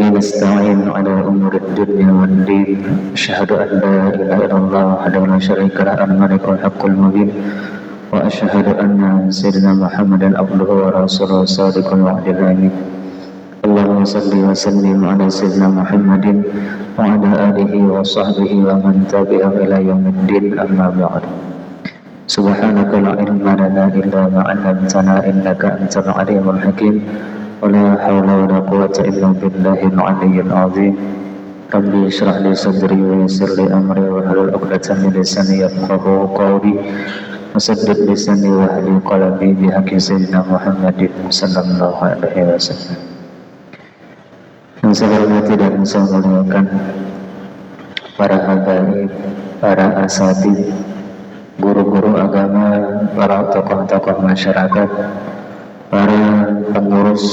وبه نستعين على أمور الدنيا والدين. أشهد أن لا إله إلا الله وحده لا شريك له الملك الحق المبين، وأشهد أن سيدنا محمدا عبده ورسوله الصادق الوعد الأمين. اللهم صل وسلم على سيدنا محمد وعلى آله وصحبه ومن تبعهم إلى يوم الدين. أما بعد، سبحانك لا علم لنا إلا ما علمتنا إنك أنت العليم الحكيم، ولا حول ولا قوة إلا بالله العلي العظيم. ربي اشرح لي صدري ويسر لي أمري واحلل عقدة من لساني يفقهوا قولي وسدد لساني واهدي قلبي بحق سيدنا محمد صلى الله عليه وسلم. Yang saya hormati dan saya muliakan para habaib, para asatidz, guru-guru agama, para tokoh-tokoh masyarakat, para pengurus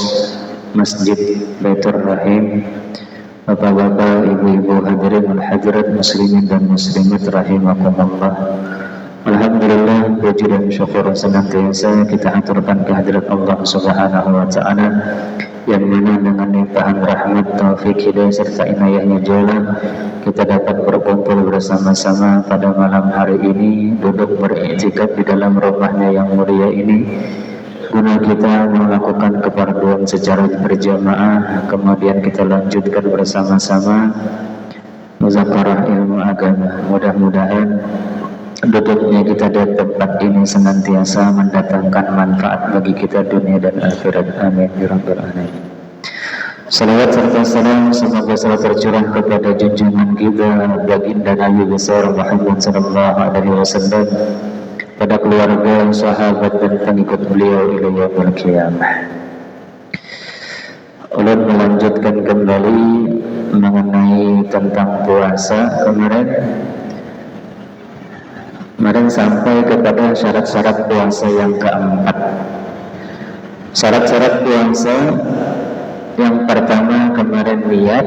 Masjid Baitur Rahim, bapak-bapak, ibu-ibu, hadirin wal hadirat, muslimin dan muslimat rahimakumullah. Alhamdulillah, puji dan syukur senantiasa kita aturkan kehadirat Allah Subhanahu wa Ta'ala, yang mana dengan limpahan rahmat, taufik, hidayah serta inayahnya jalla kita dapat berkumpul bersama-sama pada malam hari ini, duduk beriktikaf di dalam rumahnya yang mulia ini, guna kita melakukan keparduan secara berjamaah, kemudian kita lanjutkan bersama-sama muzakarah ilmu agama. Mudah-mudahan duduknya kita di tempat ini senantiasa mendatangkan manfaat bagi kita dunia dan akhirat. Amin ya rabbal alamin. Salawat serta salam semoga selalu tercurah kepada junjungan kita baginda Nabi besar Muhammad sallallahu alaihi wasallam, pada keluarga, sahabat dan pengikut beliau ila yaumil qiyamah. Ulun melanjutkan kembali mengenai tentang puasa. Kemarin sampai kepada syarat-syarat puasa yang keempat. Syarat-syarat puasa yang pertama kemarin niat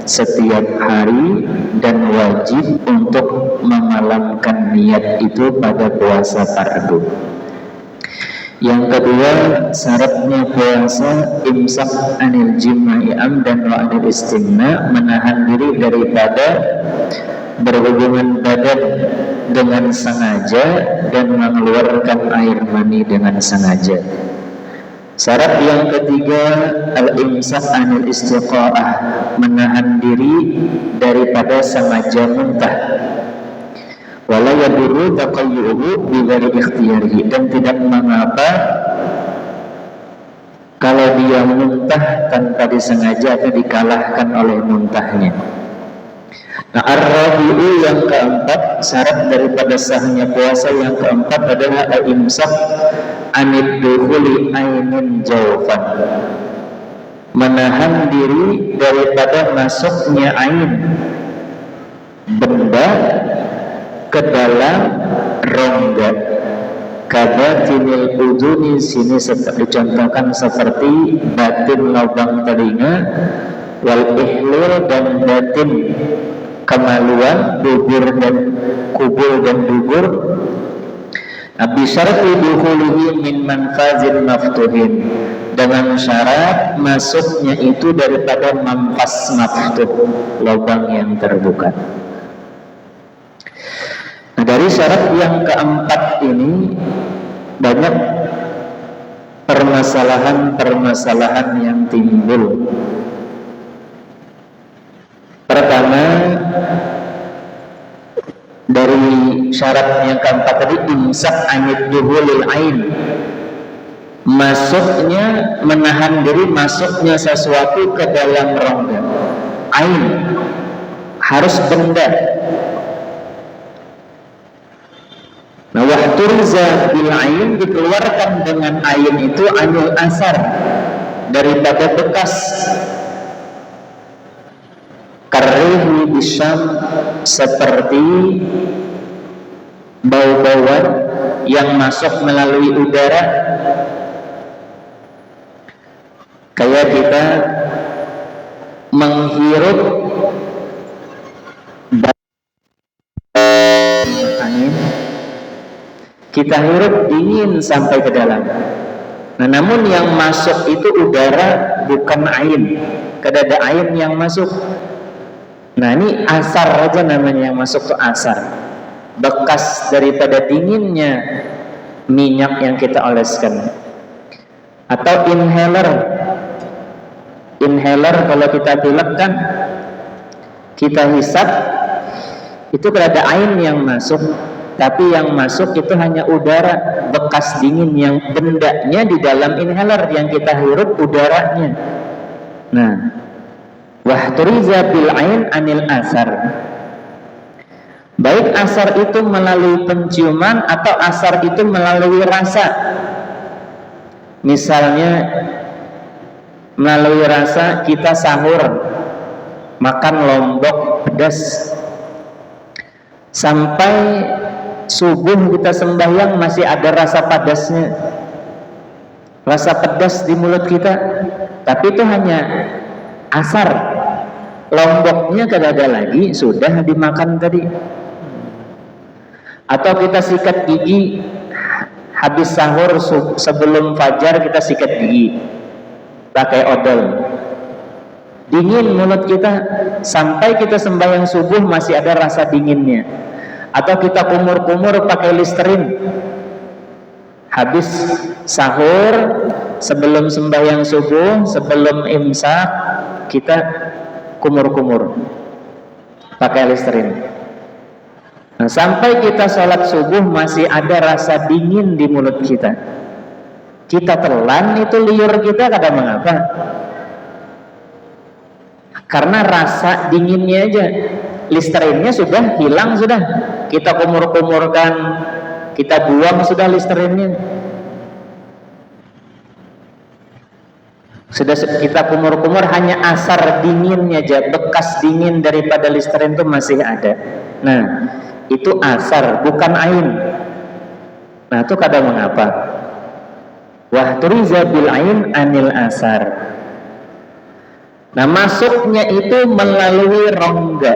setiap hari dan wajib untuk memalamkan niat itu pada puasa fardu. Yang kedua, syaratnya puasa imsak anil jima'i amdan wa anil istimna, menahan diri daripada berhubungan badan dengan sengaja dan mengeluarkan air mani dengan sengaja. Syarat yang ketiga, al-imsak anil istiqa'ah, menahan diri daripada sengaja muntah. Wala yadurru taqayyuhu bi ghairi ikhtiyarihi, dan tidak mengapa kalau dia muntah tanpa disengaja atau dikalahkan oleh muntahnya. Nah, ar-rabi'u yang keempat, syarat daripada sahnya puasa yang keempat adalah al-imsak anid dukhuli ainin jawfan, menahan diri daripada masuknya ain, benda, ke dalam rongga. Kabatinil udhuni, sini dicontohkan seperti batin lubang telinga, wal ihlil, dan batin kemaluan, dubur dan kubur dan dubur. Nabi syarati dukhulihi min manfazin maftuhin, dengan syarat masuknya itu daripada manfas maftuh, lubang yang terbuka. Nah, dari syarat yang keempat ini banyak permasalahan-permasalahan yang timbul. Pertama, dari syarat yang keempat tadi, imsak anid duhulil ain, masuknya, menahan diri masuknya sesuatu ke dalam rongga. Ain harus benda. Nah, wahturza bil ain, dikeluarkan dengan ain itu anil asar, daripada bekas. Karrihi bisyam, seperti bau-bauan yang masuk melalui udara. Kayak kita menghirup angin, kita hirup dingin sampai ke dalam. Nah, namun yang masuk itu udara, bukan ain. Kada ada ain yang masuk. Nah, ini asar aja namanya yang masuk tuh asar. Bekas daripada dinginnya minyak yang kita oleskan. Atau inhaler. Inhaler kalau kita pilekkan, kita hisap, itu kada ada ain yang masuk. Tapi yang masuk itu hanya udara, bekas dingin yang bendanya di dalam inhaler yang kita hirup udaranya. Nah, wahturiza bil ain anil asar. Baik asar itu melalui penciuman atau asar itu melalui rasa. Misalnya melalui rasa kita sahur, makan lombok pedas, sampai subuh kita sembahyang masih ada rasa padasnya, rasa pedas di mulut kita, tapi itu hanya asar. Lomboknya kada ada lagi, sudah dimakan tadi. Atau kita sikat gigi habis sahur, sebelum fajar kita sikat gigi pakai odol, dingin mulut kita, sampai kita sembahyang subuh masih ada rasa dinginnya. Atau kita kumur-kumur pakai Listerine habis sahur, sebelum sembahyang subuh, sebelum imsak, kita kumur-kumur pakai Listerine. Nah, sampai kita sholat subuh masih ada rasa dingin di mulut kita. Kita telan, itu liur kita kada mengapa, karena rasa dinginnya aja. Listerinnya sudah hilang, sudah kita kumur-kumurkan, kita buang sudah listerinnya, sudah kita kumur-kumur, hanya asar dinginnya aja, bekas dingin daripada listerin itu masih ada. Nah, itu asar, bukan ain. Nah, itu kada mengapa. Wahturiza bil ain anil asar. Nah, masuknya itu melalui rongga.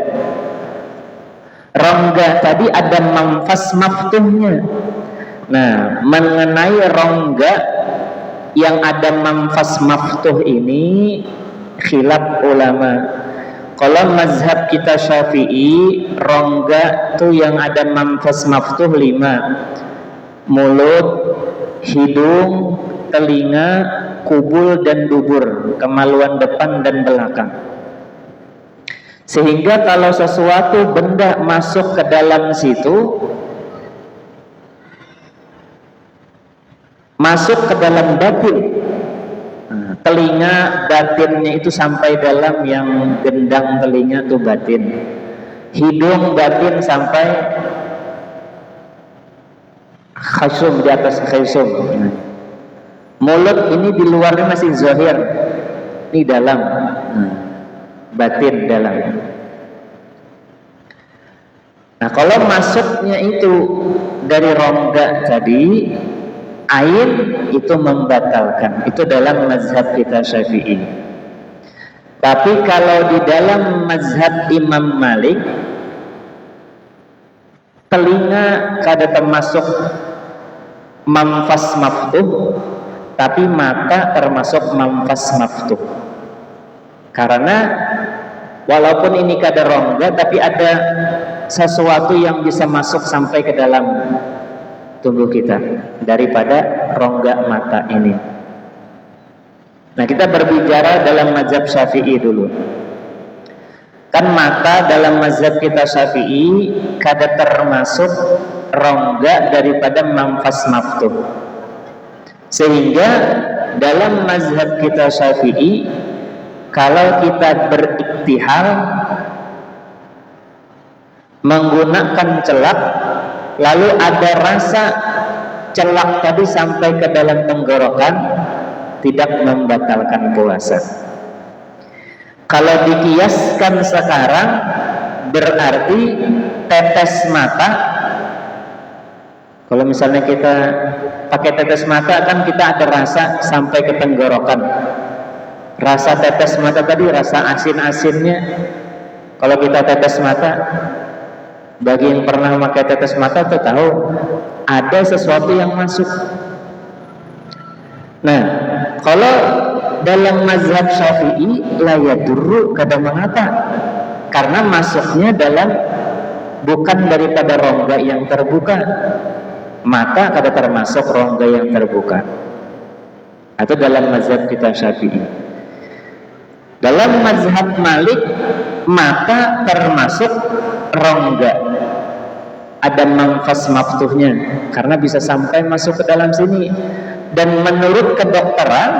Rongga tadi ada manfas maftuhnya. Nah, mengenai rongga yang ada manfas maftuh ini khilaf ulama. Kalau mazhab kita Syafi'i, rongga tuh yang ada manfas maftuh 5: mulut, hidung, telinga, kubul dan dubur, kemaluan depan dan belakang. Sehingga kalau sesuatu benda masuk ke dalam situ, masuk ke dalam batin. Telinga, batinnya itu sampai dalam, yang gendang telinga itu batin. Hidung, batin sampai khasum, di atas khasum. Mulut ini di luarnya masih zahir, ini dalam, batin dalam. Nah, kalau masuknya itu dari rongga tadi, ain itu membatalkan. Itu dalam mazhab kita Syafi'i. Tapi kalau di dalam mazhab Imam Malik, telinga kada termasuk manfas maftuh, tapi mata termasuk manfas maftuh. Karena walaupun ini kada rongga, tapi ada sesuatu yang bisa masuk sampai ke dalam tubuh kita daripada rongga mata ini. Nah, kita berbicara dalam mazhab Syafi'i dulu. Kan mata dalam mazhab kita Syafi'i kada termasuk rongga daripada manfas maftuh. Sehingga dalam mazhab kita Syafi'i, kalau kita beriktihal menggunakan celak, lalu ada rasa celak tadi sampai ke dalam tenggorokan, tidak membatalkan puasa. Kalau dikiaskan sekarang, berarti tetes mata, kalau misalnya kita pakai tetes mata, kan kita ada rasa sampai ke tenggorokan. Rasa tetes mata tadi, rasa asin-asinnya, kalau kita tetes mata, bagi yang pernah memakai tetes mata tuh tahu ada sesuatu yang masuk. Nah, kalau dalam mazhab Syafi'i la yadurru kada mengapa, karena masuknya dalam bukan daripada rongga yang terbuka, mata kada termasuk rongga yang terbuka. Atau dalam mazhab kita Syafi'i. Dalam mazhab Malik, mata termasuk rongga, ada manfas maftuhnya karena bisa sampai masuk ke dalam sini. Dan menurut kedokteran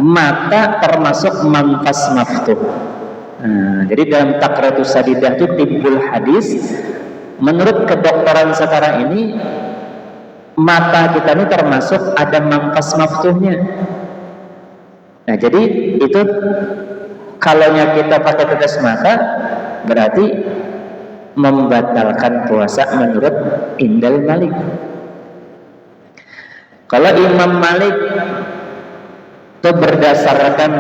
mata termasuk manfas maftuh. Nah, jadi dalam Taqritus Sadidah itu tibbul hadis, menurut kedokteran sekarang ini mata kita ini termasuk ada manfas maftuhnya. Nah, jadi itu kalaunya kita pakai tetes mata berarti membatalkan puasa menurut Indal Malik. Kalau Imam Malik itu berdasarkan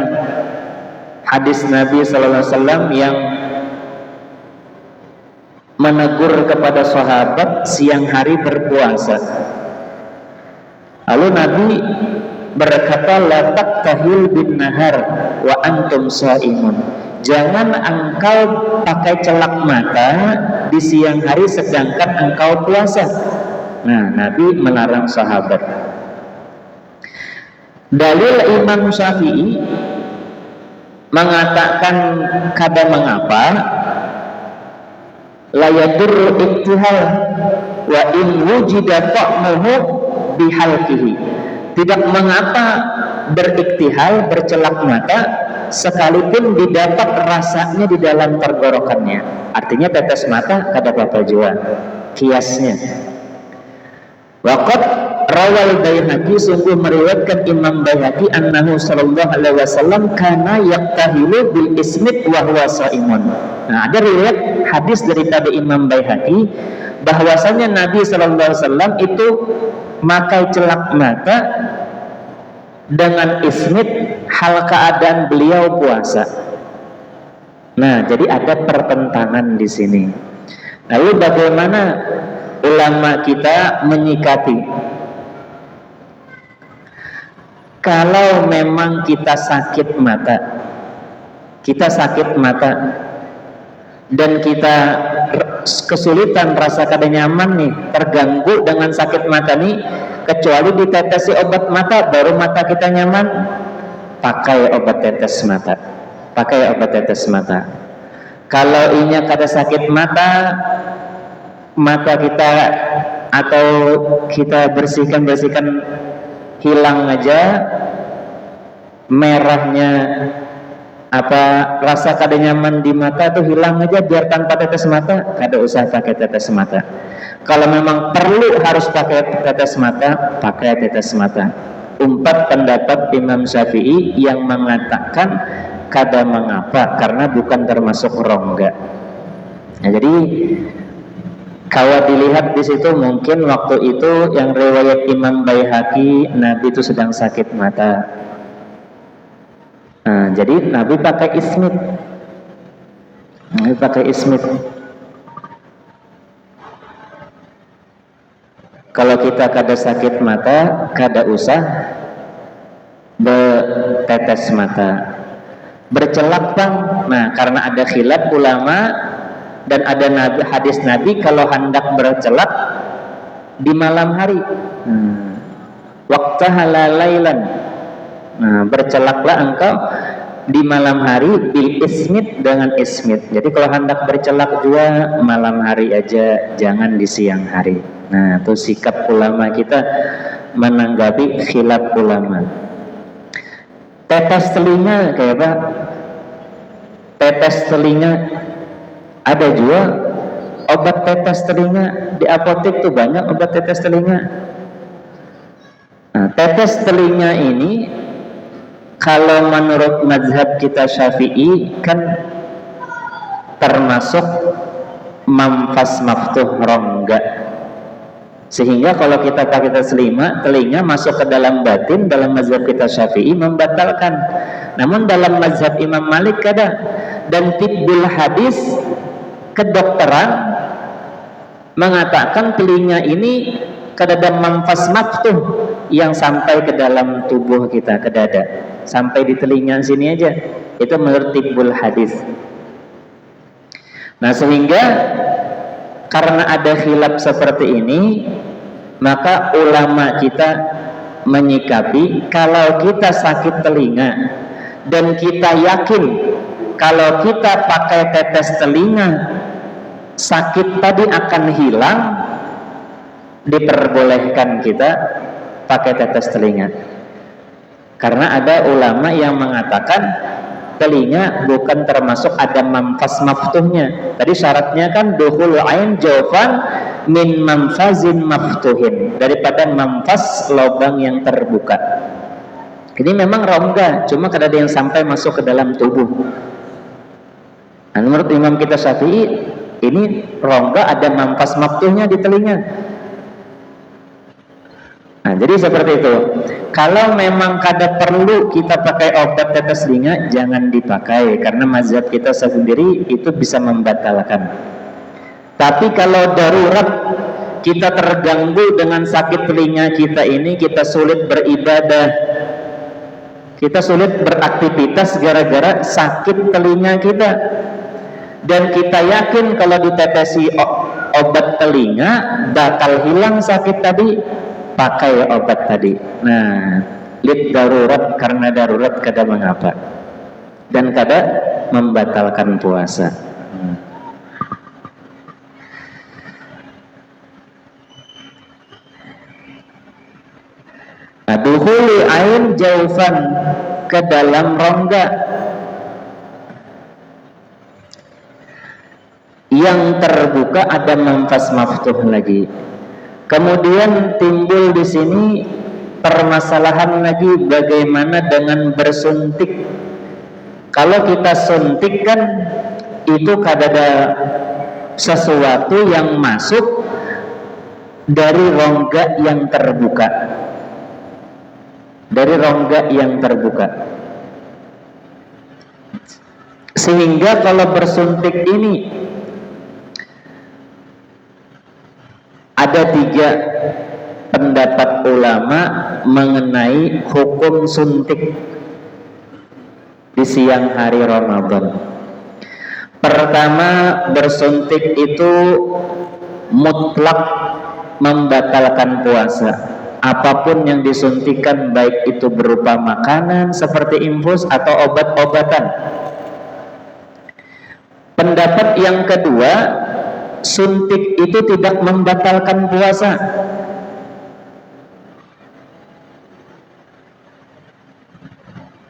hadis Nabi Sallallahu Alaihi Wasallam yang menegur kepada sahabat siang hari berpuasa. Lalu Nabi berkata, la taktahil bin nahar wa antum shaimun. Jangan engkau pakai celak mata di siang hari sedangkan engkau puasa. Nah, Nabi melarang sahabat. Dalil Imam Syafi'i mengatakan kada mengapa, la yadur iktihal wa in wujida ta'muhu bihalqihi. Tidak mengapa beriktihal, bercelak mata sekalipun didapat rasanya di dalam tenggorokannya. Artinya tetes mata kada apa-apa jua. Kiasnya. Waqad rawal Baihaqi, sungguh meriwayatkan Imam Baihaqi annahu sallallahu alaihi wasallam kana yaktahilu bil ismit wa huwa shaimun. Nah, ada riwayat hadis daripada Imam Baihaqi bahwasanya Nabi sallallahu alaihi wasallam itu makai celak mata dengan ismit hal keadaan beliau puasa. Nah, jadi ada pertentangan di sini. Lalu bagaimana ulama kita menyikapi kalau memang kita sakit mata dan kita kesulitan, rasa kada nyaman nih, terganggu dengan sakit mata nih, kecuali ditetesi obat mata baru mata kita nyaman, pakai obat tetes mata. Kalau inya kada sakit mata kita atau kita bersihkan hilang aja merahnya, apa rasa kada nyaman di mata tuh hilang aja, biar tanpa tetes mata, kada usah pakai tetes mata. Kalau memang perlu harus pakai tetes mata, pakai tetes mata. Empat pendapat Imam Syafi'i yang mengatakan kada mengapa karena bukan termasuk rongga. Nah, jadi kalau dilihat di situ mungkin waktu itu yang riwayat Imam Baihaqi Nabi itu sedang sakit mata. Nah, jadi Nabi pakai ismit. Kalau kita kada sakit mata, kada usah bertetes mata. Bercelak bang. Nah, karena ada khilaf ulama dan ada hadis Nabi kalau hendak bercelak di malam hari. Waqtaha lailan. Nah, bercelaklah engkau di malam hari bil ismit, dengan ismit. Jadi kalau hendak bercelak juga malam hari aja, jangan di siang hari. Nah, itu sikap ulama kita menanggapi khilaf ulama. Tetes telinga kayak apa? Tetes telinga ada juga obat tetes telinga di apotek tuh, banyak obat tetes telinga. Nah, tetes telinga ini kalau menurut mazhab kita Syafi'i kan termasuk manfas maftuh rongga, sehingga kalau kita pakai telinga masuk ke dalam batin, dalam mazhab kita Syafi'i membatalkan. Namun dalam mazhab Imam Malik kada. Dan tibbul hadis, kedokteran mengatakan telinga ini kadada manfas maftuh yang sampai ke dalam tubuh kita, ke dada, sampai di telinga sini aja. Itu menurut tibbul hadis. Nah, sehingga karena ada khilaf seperti ini, maka ulama kita menyikapi kalau kita sakit telinga dan kita yakin kalau kita pakai tetes telinga sakit tadi akan hilang, diperbolehkan kita pakai tetes telinga. Karena ada ulama yang mengatakan telinga bukan termasuk ada manfas maftuhnya. Tadi syaratnya kan dukhul ain jawfan min manfazin maftuhin, daripada manfas lubang yang terbuka. Ini memang rongga, cuma kada ada yang sampai masuk ke dalam tubuh. Nah, menurut Imam kita Syafi'i, ini rongga ada manfas maftuhnya di telinga. Nah, jadi seperti itu. Kalau memang kada perlu kita pakai obat tetes telinga, jangan dipakai, karena mazhab kita sendiri itu bisa membatalkan. Tapi kalau darurat, kita terganggu dengan sakit telinga kita ini, kita sulit beribadah, kita sulit beraktivitas gara-gara sakit telinga kita, dan kita yakin kalau ditetesi obat telinga bakal hilang sakit tadi, pakai obat tadi. Nah, lid darurat, karena darurat kada mengapa dan kada membatalkan puasa. Dukhuli ain jaufan, ke dalam rongga. Yang terbuka ada manfas maftuh lagi. Kemudian timbul di sini permasalahan lagi, bagaimana dengan bersuntik. Kalau kita suntik kan itu kadada sesuatu yang masuk dari rongga yang terbuka. Dari rongga yang terbuka. Sehingga kalau bersuntik ini ada 3 pendapat ulama mengenai hukum suntik di siang hari Ramadan. Pertama, bersuntik itu mutlak membatalkan puasa. Apapun yang disuntikan, baik itu berupa makanan seperti infus atau obat-obatan. Pendapat yang kedua, suntik itu tidak membatalkan puasa.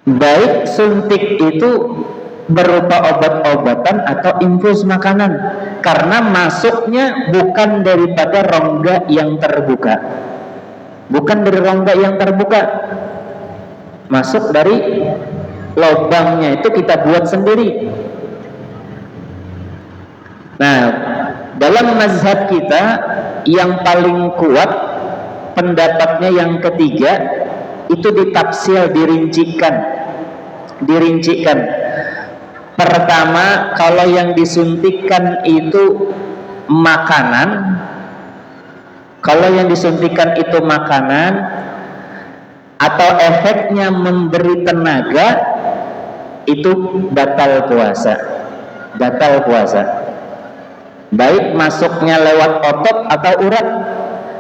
Baik suntik itu berupa obat-obatan atau infus makanan, karena masuknya bukan daripada rongga yang terbuka. Bukan dari rongga yang terbuka, masuk dari lubangnya itu kita buat sendiri. Nah, dalam mazhab kita yang paling kuat pendapatnya yang ketiga, itu ditafsir, dirincikan. Pertama, kalau yang disuntikan itu makanan, kalau yang disuntikan itu makanan atau efeknya memberi tenaga, itu batal puasa. Batal puasa. Baik masuknya lewat otot atau urat.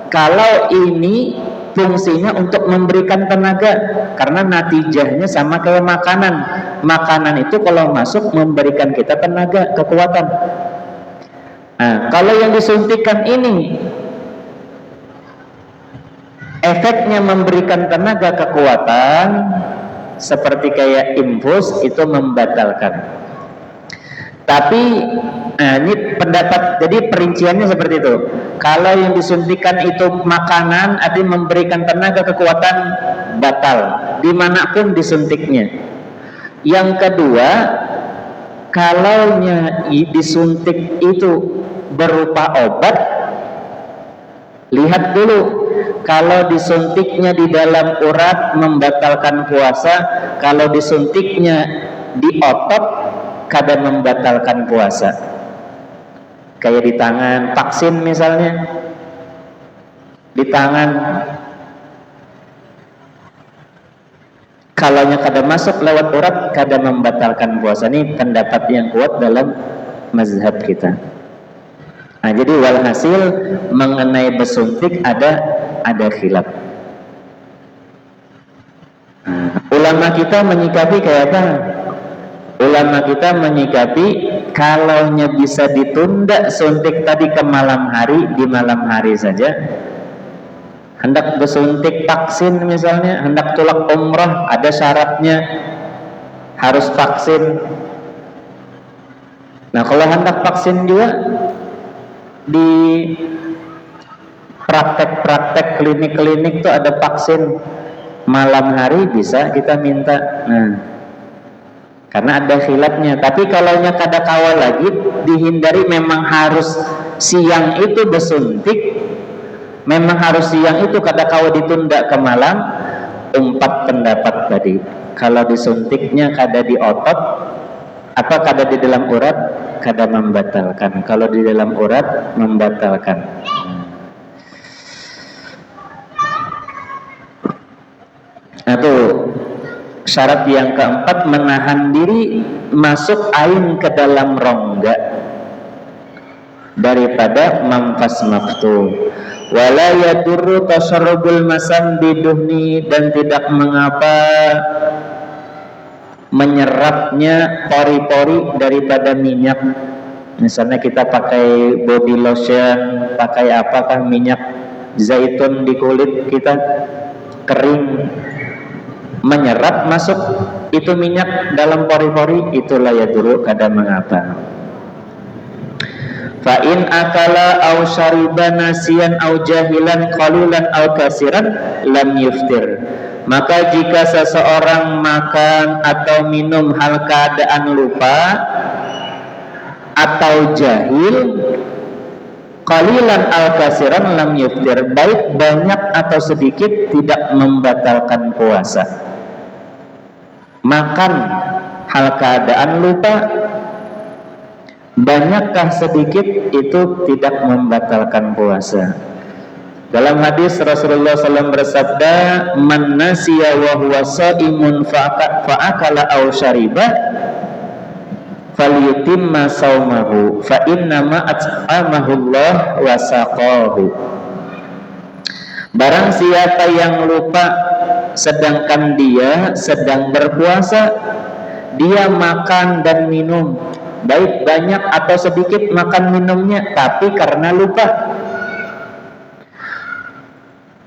Kalau ini fungsinya untuk memberikan tenaga, karena natijahnya sama kayak makanan. Makanan itu kalau masuk memberikan kita tenaga, kekuatan. Nah, kalau yang disuntikan ini efeknya memberikan tenaga, kekuatan, seperti kayak infus, itu membatalkan. Tapi ini pendapat, jadi perinciannya seperti itu. Kalau yang disuntikan itu makanan, artinya memberikan tenaga, kekuatan, batal dimanapun disuntiknya. Yang kedua, kalau disuntik itu berupa obat, lihat dulu. Kalau disuntiknya di dalam urat membatalkan puasa, kalau disuntiknya di otot kada membatalkan puasa. Kayak di tangan, vaksin misalnya. di tangan. Kalaunya kada masuk lewat urat, kada membatalkan puasa. Ini pendapat yang kuat dalam mazhab kita. Nah, jadi walhasil mengenai besuntik ada khilaf. Ulama kita menyikapi kayak apa? Ulama kita menyikapi kalaunya bisa ditunda suntik tadi ke malam hari, di malam hari saja. Hendak bersuntik vaksin misalnya, hendak tulak umrah, ada syaratnya harus vaksin. Nah, kalau hendak vaksin juga di praktek-praktek klinik-klinik tuh ada vaksin malam hari bisa kita minta. Nah, karena ada khilafnya. Tapi kalaunya kada kawal lagi, dihindari memang harus siang itu bersuntik. Memang harus siang itu kada kawal ditunda ke malam. 4 pendapat tadi. Kalau disuntiknya kada di otot, apa kada di dalam urat, kada membatalkan. Kalau di dalam urat membatalkan. Itu syarat yang keempat, menahan diri masuk ain ke dalam rongga daripada mampas maftuh. Wala yadurru tasarrubul masam biduhni, dan tidak mengapa menyerapnya pori-pori daripada minyak. Misalnya kita pakai body lotion, pakai apakah minyak zaitun di kulit kita kering, menyerap masuk itu minyak dalam pori-pori, itulah yadurru, kada mengapa. Fa in akala aw syariba nasiyan aw jahilan qalilan aw kasiran lam yuftir. Maka jika seseorang makan atau minum hal keadaan lupa atau jahil, qalilan aw kasiran lam yuftir, baik banyak atau sedikit tidak membatalkan puasa. Makan hal keadaan lupa, banyakkah sedikit, itu tidak membatalkan puasa. Dalam hadis Rasulullah SAW bersabda, man nasiya wa huwa shaimun fa'akala aw syariba falyutimma saumahu fa innama at'amahu Allah wa saqahu. Barang siapa yang lupa sedangkan dia sedang berpuasa, dia makan dan minum, baik banyak atau sedikit makan minumnya, tapi karena lupa,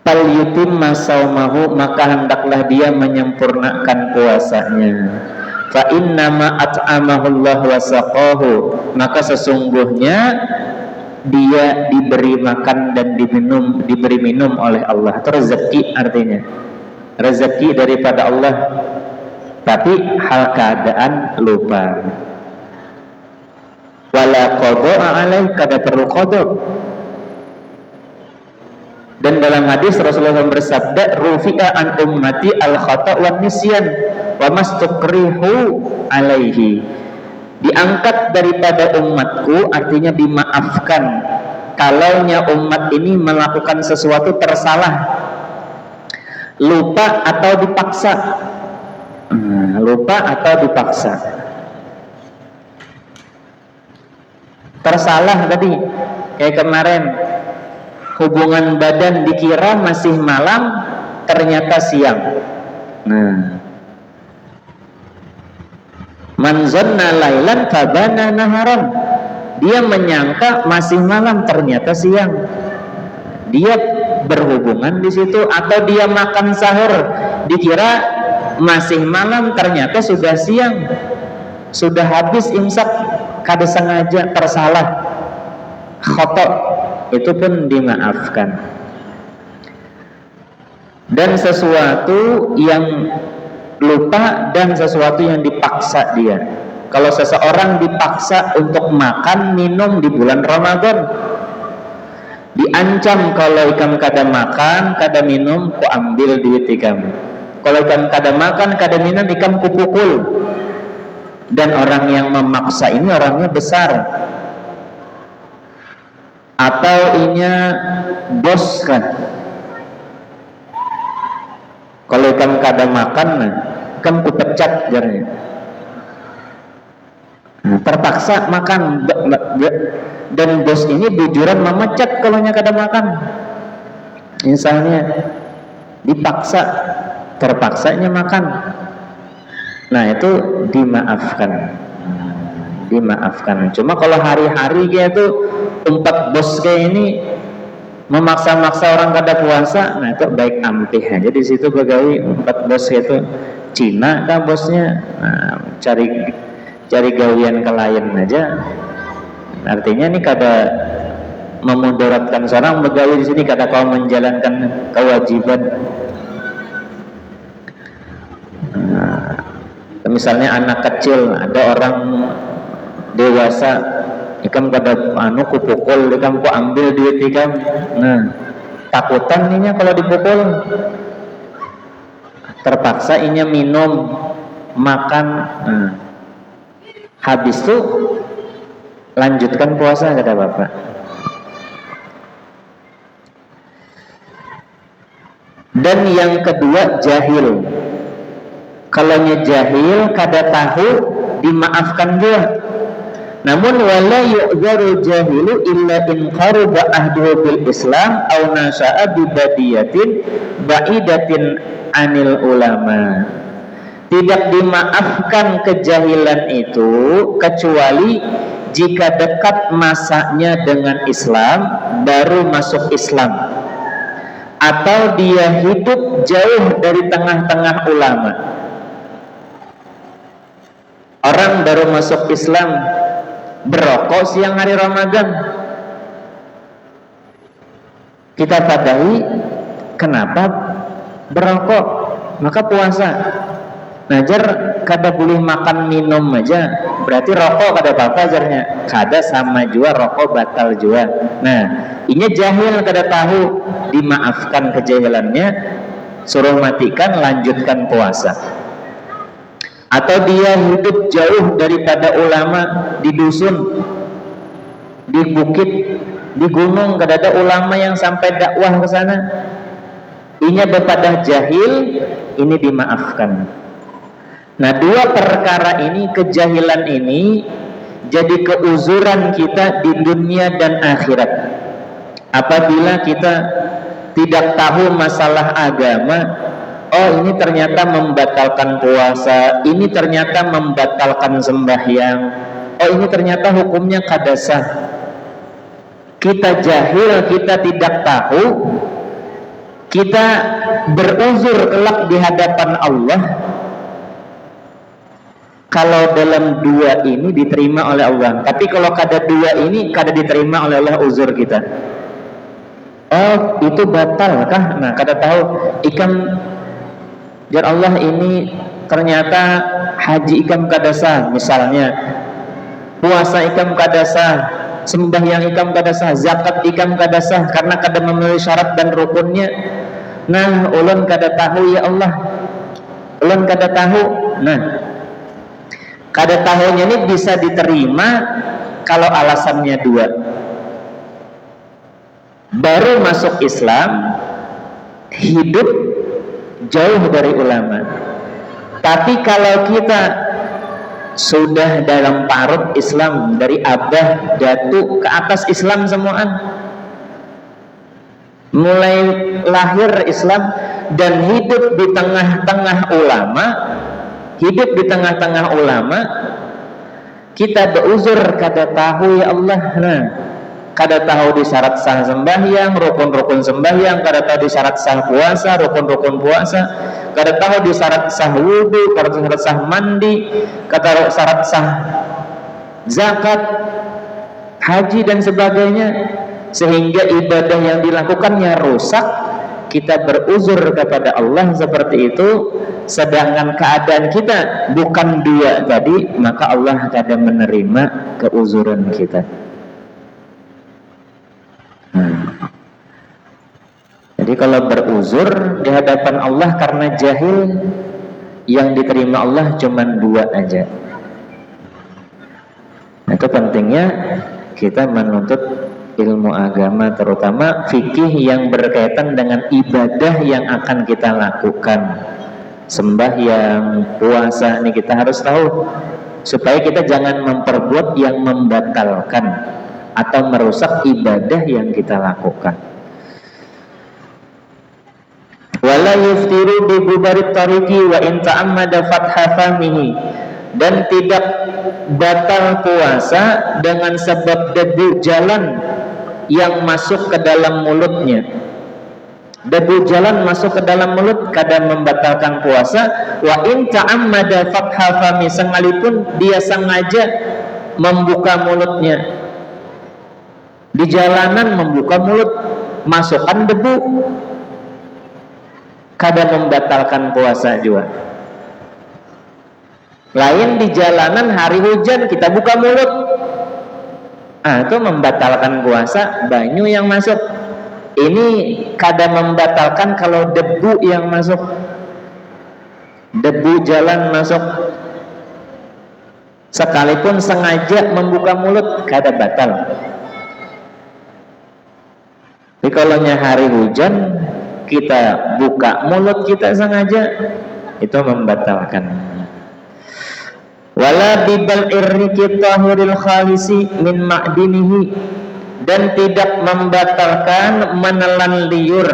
falyutimma saumahu, maka hendaklah dia menyempurnakan puasanya. Fa innama at'amahu Allah wa saqahu, maka sesungguhnya dia diberi makan dan diberi minum oleh Allah. Itu rezeki, artinya rezeki daripada Allah, tapi hal keadaan lupa. Wala qada'a alaih, kada perlu qada. Dan dalam hadis Rasulullah bersabda, rufi'a an ummati al khata' wan nisyan wa mastukrihu alaihi. Diangkat daripada umatku, artinya dimaafkan kalaunya umat ini melakukan sesuatu tersalah, lupa atau dipaksa. Lupa atau dipaksa. Tersalah tadi, kayak kemarin hubungan badan dikira masih malam, ternyata siang. Man zanna lailan fabana naharan, dia menyangka masih malam, ternyata siang. Dia berhubungan di situ, atau dia makan sahur dikira masih malam, ternyata sudah siang, sudah habis imsak, kada sengaja, tersalah, khata, itu pun dimaafkan. Dan sesuatu yang lupa dan sesuatu yang dipaksa dia. Kalau seseorang dipaksa untuk makan minum di bulan Ramadan, diancam kalau ikam kada makan kada minum, ku ambil duit ikam. Kalau ikam kada makan kada minum, ikam ku pukul. Dan orang yang memaksa ini orangnya besar, atau inya bos kan, Kalau ikam kada makan, nah, ikam kupecat jarnya. Nah, terpaksa makan dan bos ini bujuran memecat kalau nya kada makan. Misalnya dipaksa, terpaksanya makan. Nah, itu dimaafkan. Cuma kalau hari-hari kayak itu umpat bos kayak ini memaksa-maksa orang kada puasa, nah itu baik ampih aja di situ pegawai umpat bos itu Cina kan bosnya, nah, cari gawian ke lain aja. Artinya ini kada memudaratkan seorang pegawai di sini, kada kau menjalankan kewajiban. Nah, misalnya anak kecil, ada orang dewasa, ikam kada kupukul, ikam ku ambil duit ikam. Nah, takutan inya kalau dipukul, terpaksa inya minum, makan. Nah, habis itu lanjutkan puasa kata bapak. Dan yang kedua jahil. Kalau nya jahil kada tahu, dimaafkan juga. Namun wala yu'dzaru jahilu illa in qaraba ahduhu bil Islam aw nasha'a bi badiyatin ba'idatin anil ulama. Tidak dimaafkan kejahilan itu kecuali jika dekat masanya dengan Islam, baru masuk Islam, atau dia hidup jauh dari tengah-tengah ulama. Orang baru masuk Islam berokok siang hari Ramadan, kita tadahi kenapa berokok, maka puasa. Najar kada boleh makan minum aja, berarti rokok kada apa-apa ajarnya, kada sama juga rokok batal juga. Nah, ini jahil kada tahu, dimaafkan kejahilannya, suruh matikan, lanjutkan puasa. Atau dia hidup jauh daripada ulama, di dusun, di bukit, di gunung, kada ada ulama yang sampai dakwah ke sana. Ini daripada jahil, ini dimaafkan. Nah, dua perkara ini, kejahilan ini jadi keuzuran kita di dunia dan akhirat. Apabila kita tidak tahu masalah agama, oh ini ternyata membatalkan puasa, ini ternyata membatalkan sembahyang, oh ini ternyata hukumnya kada sah. Kita jahil, kita tidak tahu, kita beruzur kelak di hadapan Allah. Kalau dalam dua ini diterima oleh Allah, tapi kalau kada dua ini kada diterima oleh Allah uzur kita. Oh itu batal kah? Nah kada tahu ikam jar Allah ini ternyata haji ikam kada sah, misalnya puasa ikam kada sah, sembahyang ikam kada sah, zakat ikam kada sah karena kada memenuhi syarat dan rukunnya. Nah ulun kada tahu ya Allah, ulun kada tahu. Nah, kada tahunya ini bisa diterima kalau alasannya dua. Baru masuk Islam, hidup jauh dari ulama. Tapi kalau kita sudah dalam parut Islam, dari abah, datu ke atas Islam semuaan, mulai lahir Islam dan hidup di tengah-tengah ulama, kita beruzur kada tahu ya Allah. Nah, kada tahu di syarat sah sembahyang, rukun-rukun sembahyang, kada tahu di syarat sah puasa, rukun-rukun puasa, kada tahu di syarat sah wudu, kada tahu syarat sah mandi, kada tahu syarat sah zakat, haji dan sebagainya, sehingga ibadah yang dilakukannya rusak. Kita beruzur kepada Allah seperti itu, sedangkan keadaan kita bukan dua tadi, maka Allah kadang menerima keuzuran kita. Jadi kalau beruzur di hadapan Allah karena jahil, yang diterima Allah cuma dua aja. Itu pentingnya kita menuntut ilmu agama, terutama fikih yang berkaitan dengan ibadah yang akan kita lakukan, sembahyang, puasa, ini kita harus tahu supaya kita jangan memperbuat yang membatalkan atau merusak ibadah yang kita lakukan. Wala yuftiru bi gubarit tariqi wa in ta'ammada fatha famihi, dan tidak batal puasa dengan sebab debu jalan yang masuk ke dalam mulutnya. Debu jalan masuk ke dalam mulut kadang membatalkan puasa. Wa in ta'ammada fatha fami, sekalipun dia sengaja membuka mulutnya di jalanan, membuka mulut, masukkan debu, kadang membatalkan puasa juga. Lain di jalanan hari hujan kita buka mulut, itu membatalkan puasa, banyu yang masuk. Ini kadang membatalkan kalau debu yang masuk, debu jalan masuk, sekalipun sengaja membuka mulut kadang batal. Tapi kalau hari hujan kita buka mulut kita sengaja, itu membatalkan. Wala bibal irriki tahuril khalisi min ma'dinihi, dan tidak membatalkan menelan liur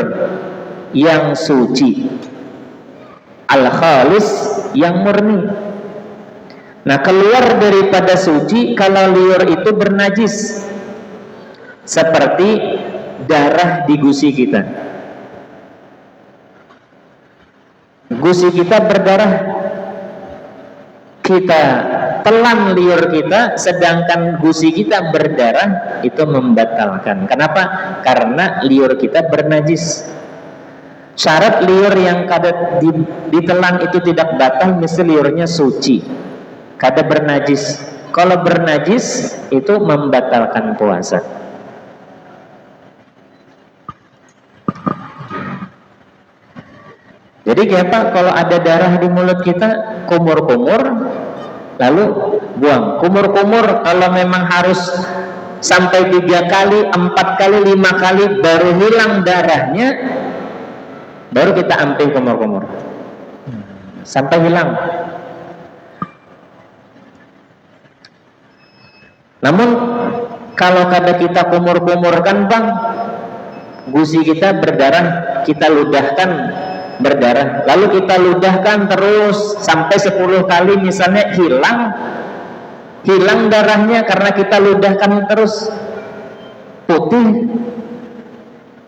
yang suci, al khalis yang murni. Nah, keluar daripada suci kalau liur itu bernajis, seperti darah di gusi kita. Gusi kita berdarah, kita telan liur kita, sedangkan gusi kita berdarah, itu membatalkan. Kenapa? Karena liur kita bernajis. Syarat liur yang kada ditelan itu tidak batal, mesti liurnya suci, kada bernajis. Kalau bernajis itu membatalkan puasa. Jadi kenapa kalau ada darah di mulut kita, kumur-kumur lalu buang. Kumur-kumur kalau memang harus sampai 3 kali, 4 kali, 5 kali baru hilang darahnya, baru kita ambil kumur-kumur sampai hilang. Namun kalau kada kita kumur-kumurkan bang, gusi kita berdarah, kita ludahkan berdarah, lalu kita ludahkan terus sampai 10 kali misalnya, hilang darahnya karena kita ludahkan terus, putih.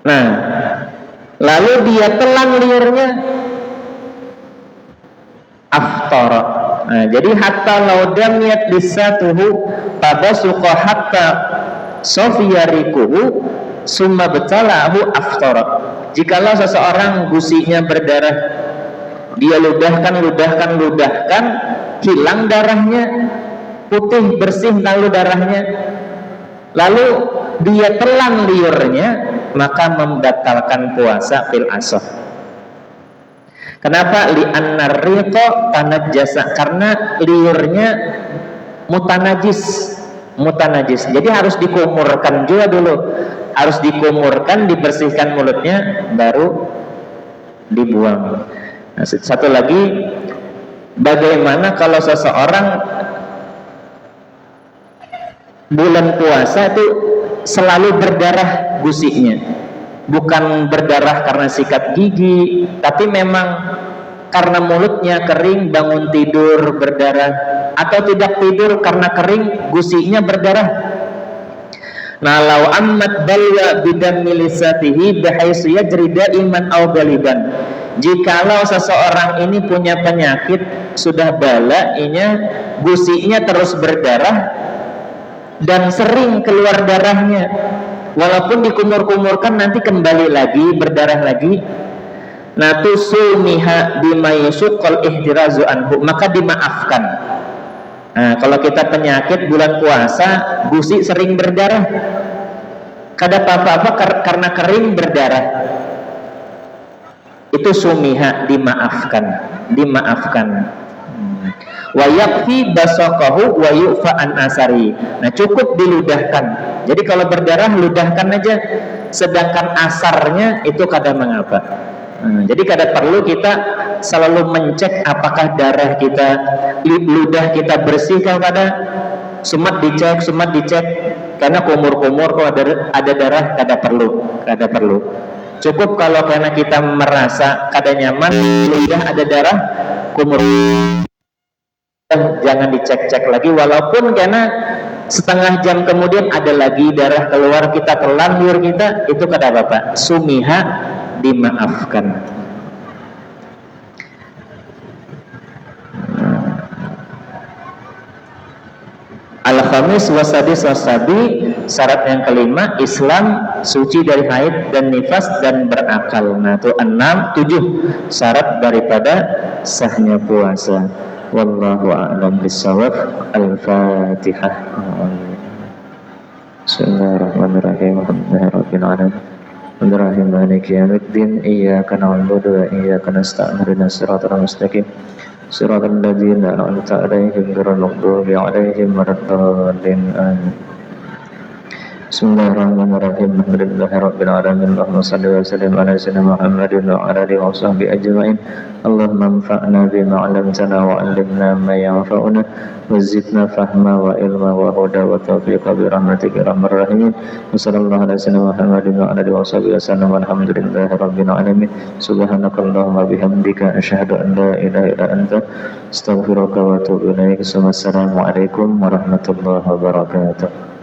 Nah, lalu dia telan liurnya, aftar. Nah, jadi hatta laudamiyat bisatuhu tabasuqa hatta sofiyarikuhu summa betalahu aftar. Jikalau seseorang gusinya berdarah, dia ludahkan, hilang darahnya, putih bersih lalu darahnya, lalu dia telan liurnya, maka membatalkan puasa fil asah. Kenapa? Li'anna riqa tanajjasa, karena liurnya mutanajis. Jadi harus dikumurkan juga dulu, harus dikumurkan, dibersihkan mulutnya, baru dibuang. Nah, satu lagi, bagaimana kalau seseorang bulan puasa itu selalu berdarah gusinya, bukan berdarah karena sikat gigi, tapi memang karena mulutnya kering, bangun tidur berdarah, atau tidak tidur karena kering, gusinya berdarah. Nah, law ammat balwa bidam milisatihi bihaisu yajri daiman aw galiban. Jikalau seseorang ini punya penyakit, sudah bala, gusinya terus berdarah dan sering keluar darahnya, walaupun dikumur-kumurkan nanti kembali lagi berdarah lagi. Nah, tusumiha bima yasuqal ihtirazu anhu, maka dimaafkan. Nah, kalau kita penyakit bulan puasa, gusi sering berdarah, kada apa-apa karena kering berdarah, itu sumiha, dimaafkan. Wa yakfi basaqahu wa yu'fa an asari. Nah, cukup diludahkan. Jadi kalau berdarah ludahkan aja, sedangkan asarnya itu kada mengapa. Jadi kada perlu kita selalu mencek apakah darah kita, ludah kita bersih kalau kada. Sumat dicek, karena kumur-kumur kalau ada darah kada perlu. Cukup kalau karena kita merasa kada nyaman, ludah ada darah, kumur, jangan dicek-cek lagi, walaupun karena setengah jam kemudian ada lagi darah keluar, kita telan liur kita, itu kada apa-apa, sumiha, dimaafkan. Al-khamis wasadis wasabi, syarat yang kelima, Islam, suci dari haid dan nifas dan berakal. Nah, itu 7 syarat daripada sahnya puasa. Wallahu a'lam bishawab. Al-Fatihah. Bismillahirrahmanirrahim. Alhamdulillahirabbil alamin. Ar-Rahim Maliki yaumiddin. Iyyaka na'budu wa iyyaka nasta'in. Ihdinas siratal mustaqim. Siratal ladzina an'amta 'alaihim ghairil maghdubi 'alaihim waladdallin. Amin. Bismillahirrahmanirrahim. Alhamdulillahirabbil alamin. Allahumma shalli wa sallim ala sayyidina Muhammadin wa ala alihi wa sahbihi ajma'in. Allahumma anfa'na bima 'allamtana wa 'allimna ma yanfa'una wa zidna fahma wa ilma wa huda wa tawfiqa bi rahmatika ya arhamar rahimin. Wa sallallahu ala sayyidina Muhammadin wa ala alihi wa sahbihi wasallam. Walhamdulillahirabbil alamin. Subhanakallahumma bihamdika asyhadu an la ilaha illa anta astaghfiruka wa atubu ilaik. Wassalamu alaikum warahmatullahi wabarakatuh.